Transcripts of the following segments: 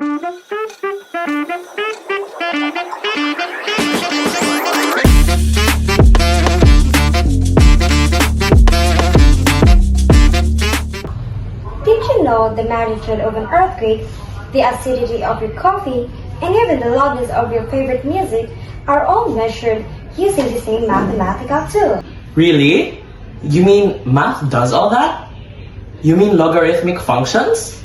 Did you know the magnitude of an earthquake, the acidity of your coffee, and even the loudness of your favorite music are all measured using the same mathematical tool? Really? You mean math does all that? You mean logarithmic functions?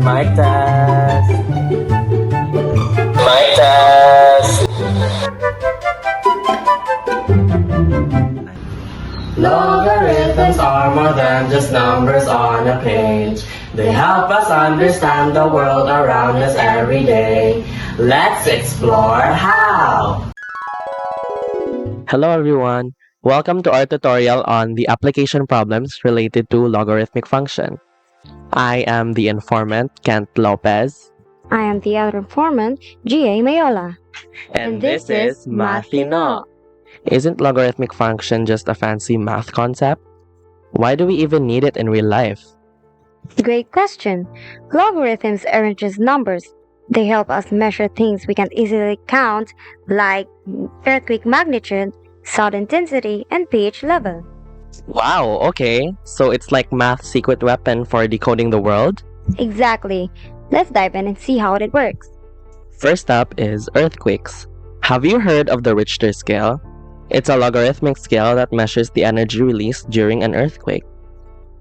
Mic test. Mic test. Logarithms are more than just numbers on a page. They help us understand the world around us every day. Let's explore how. Hello everyone. Welcome to our tutorial on the application problems related to logarithmic function. I am the informant, Kent Lopez. I am the other informant, G.A. Mayola. And this is Math-Ino. Isn't logarithmic function just a fancy math concept? Why do we even need it in real life? Great question. Logarithms aren't just numbers. They help us measure things we can easily count, like earthquake magnitude, sound intensity, and pH level. Wow, okay. So it's like math's secret weapon for decoding the world? Exactly. Let's dive in and see how it works. First up is earthquakes. Have you heard of the Richter scale? It's a logarithmic scale that measures the energy released during an earthquake.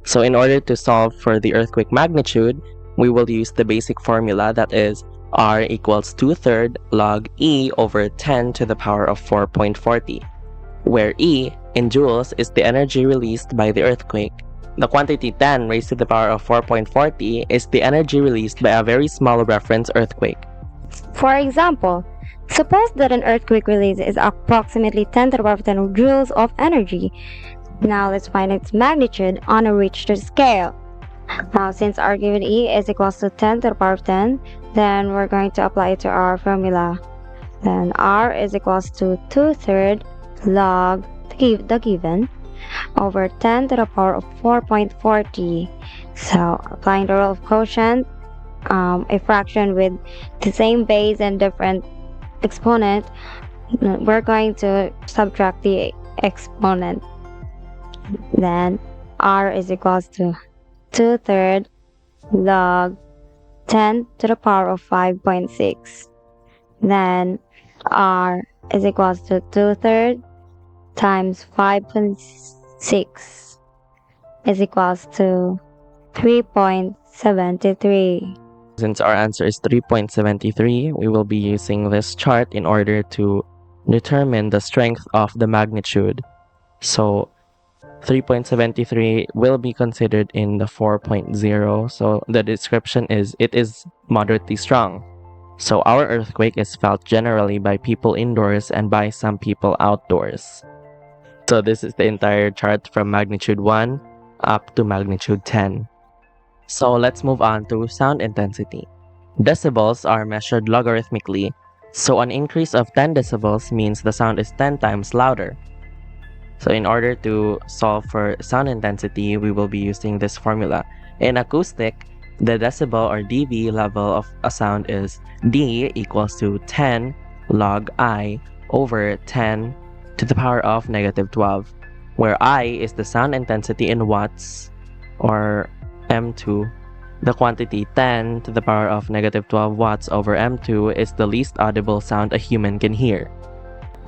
So in order to solve for the earthquake magnitude, we will use the basic formula that is R equals 2/3 log E over 10 to the power of 4.40, where E in joules is the energy released by the earthquake. The quantity 10 raised to the power of 4.40 is the energy released by a very small reference earthquake. For example, suppose that an earthquake release is approximately 10 to the power of 10 joules of energy. Now let's find its magnitude on a Richter scale. Now since our given E is equals to 10 to the power of 10, then we're going to apply it to our formula. Then R is equals to 2/3 log the given over 10 to the power of 4.40. So applying the rule of quotient, a fraction with the same base and different exponent, we're going to subtract the exponent. Then R is equals to 2/3 log 10 to the power of 5.6. Then R is equals to 2/3 times 5.6 is equals to 3.73. Since our answer is 3.73, we will be using this chart in order to determine the strength of the magnitude. So 3.73 will be considered in the 4.0. So the description is it is moderately strong. So our earthquake is felt generally by people indoors and by some people outdoors. So this is the entire chart from magnitude 1 up to magnitude 10. So let's move on to sound intensity. Decibels are measured logarithmically, so an increase of 10 decibels means the sound is 10 times louder. So in order to solve for sound intensity, we will be using this formula. In acoustic, the decibel or dB level of a sound is D equals to 10 log I over 10 to the power of -12, where I is the sound intensity in watts, or M2. The quantity 10 to the power of -12 watts over M2 is the least audible sound a human can hear.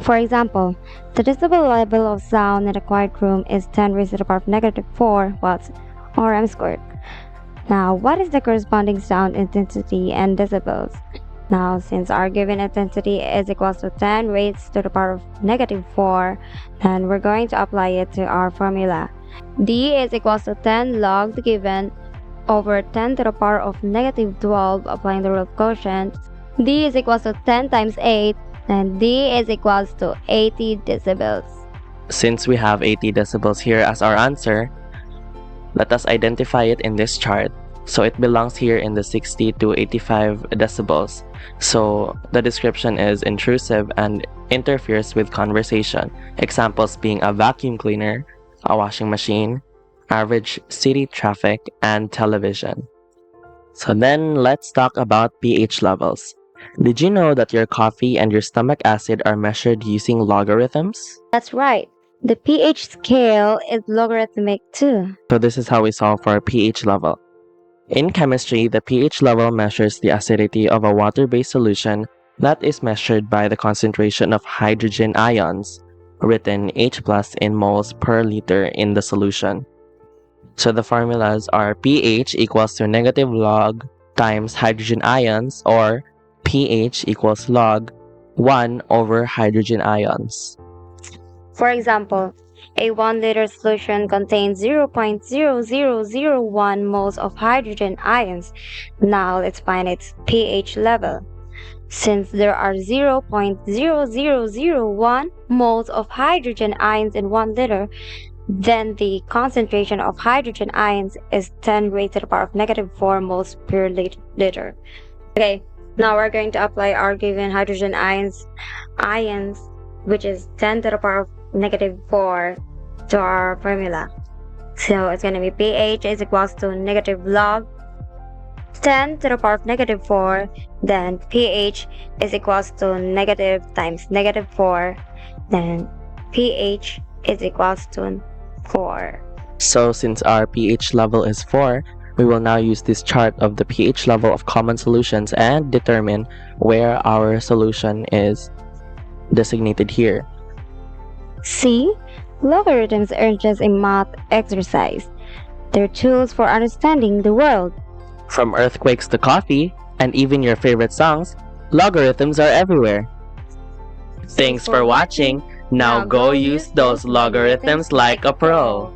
For example, the decibel level of sound in a quiet room is 10 raised to the power of -4 watts, or M squared. Now, what is the corresponding sound intensity in decibels? Now, since our given intensity is equals to 10 raised to the power of -4, then we're going to apply it to our formula. D is equals to 10 log the given over 10 to the power of -12, applying the rule of quotient. D is equals to 10 times 8, and D is equals to 80 decibels. Since we have 80 decibels here as our answer, let us identify it in this chart. So it belongs here in the 60 to 85 decibels. So the description is intrusive and interferes with conversation. Examples being a vacuum cleaner, a washing machine, average city traffic, and television. So then let's talk about pH levels. Did you know that your coffee and your stomach acid are measured using logarithms? That's right. The pH scale is logarithmic too. So this is how we solve for pH level. In chemistry, the pH level measures the acidity of a water-based solution that is measured by the concentration of hydrogen ions, written H plus in moles per liter in the solution. So the formulas are pH equals to negative log times hydrogen ions, or pH equals log 1 over hydrogen ions. For example, a 1-liter solution contains 0.0001 moles of hydrogen ions. Now let's find its pH level. Since there are 0.0001 moles of hydrogen ions in 1 liter, then the concentration of hydrogen ions is 10 raised to the power of -4 moles per liter. Okay, now we're going to apply our given hydrogen ions, which is 10 to the power of -4 to our formula. So it's going to be pH is equals to negative log 10 to the power of -4, then pH is equals to negative times -4, then pH is equals to 4. So since our pH level is 4, we will now use this chart of the pH level of common solutions and determine where our solution is designated here. See, logarithms aren't just a math exercise. They're tools for understanding the world. From earthquakes to coffee, and even your favorite songs, logarithms are everywhere. Thanks for watching. Now go use those logarithms like a pro.